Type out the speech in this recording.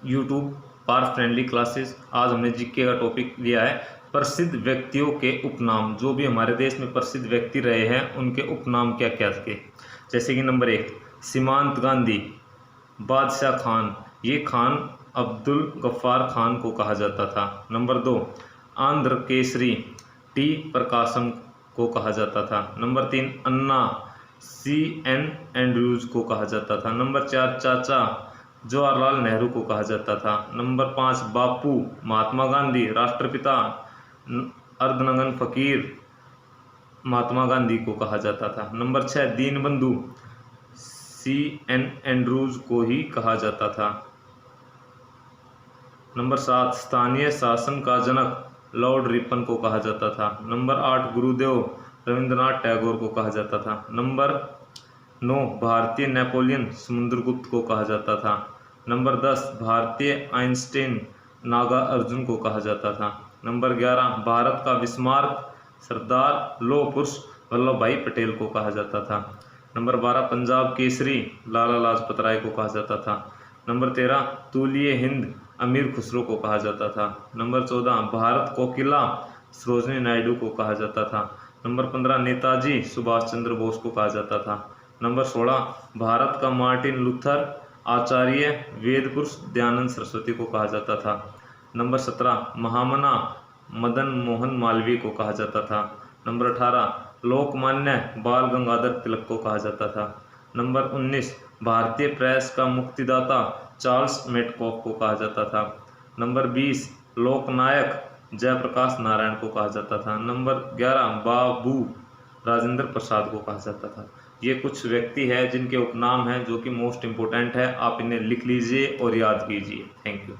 YouTube पार friendly classes. आज हमने GK का टॉपिक लिया है प्रसिद्ध व्यक्तियों के उपनाम। जो भी हमारे देश में प्रसिद्ध व्यक्ति रहे हैं उनके उपनाम क्या क्या थे। जैसे कि नंबर 1 सीमांत गांधी, बादशाह खान, ये खान अब्दुल गफ्फार खान को कहा जाता था। नंबर 2 आंध्र केसरी, टी प्रकाशम को कहा जाता था। नंबर 3 अन्ना, CN एंड्रयूज को कहा जाता था। नंबर 4 चाचा, जवाहरलाल नेहरू को कहा जाता था। नंबर 5 बापू, महात्मा गांधी, राष्ट्रपिता, अर्धनगन फकीर, महात्मा गांधी को कहा जाता था। नंबर 6 दीनबंधु, CN एंड्रूज को ही कहा जाता था। नंबर 7 स्थानीय शासन का जनक, लॉर्ड रिपन को कहा जाता था। नंबर 8 गुरुदेव रविंद्रनाथ टैगोर को कहा जाता था। नंबर 9 भारतीय नेपोलियन, समुद्रगुप्त को कहा जाता था। नंबर 10 भारतीय आइंस्टीन, नागा अर्जुन को कहा जाता था। नंबर 11 भारत का बिस्मार्क, सरदार लौह पुरुष वल्लभ भाई पटेल को कहा जाता था। नंबर 12 पंजाब केसरी, लाला लाजपत राय को कहा जाता था। नंबर 13 तूलिए हिंद, अमीर खुसरो को कहा जाता था। नंबर 14 भारत कोकिला, सरोजनी नायडू को कहा जाता था। नंबर 15 नेताजी सुभाष चंद्र बोस को कहा जाता था। नंबर 16 भारत का मार्टिन लूथर, आचार्य वेद पुरुष दयानंद सरस्वती को कहा जाता था। नंबर 17 महामना, मदन मोहन मालवीय को कहा जाता था। नंबर 18 लोकमान्य, बाल गंगाधर तिलक को कहा जाता था। नंबर 19 भारतीय प्रेस का मुक्तिदाता, चार्ल्स मेटकॉफ को कहा जाता था। नंबर 20 लोकनायक, जयप्रकाश नारायण को कहा जाता था। नंबर 11 बाबू राजेंद्र प्रसाद को कहा जाता था। ये कुछ व्यक्ति हैं जिनके उपनाम हैं जो कि मोस्ट इम्पोर्टेंट है। आप इन्हें लिख लीजिए और याद कीजिए। Thank you.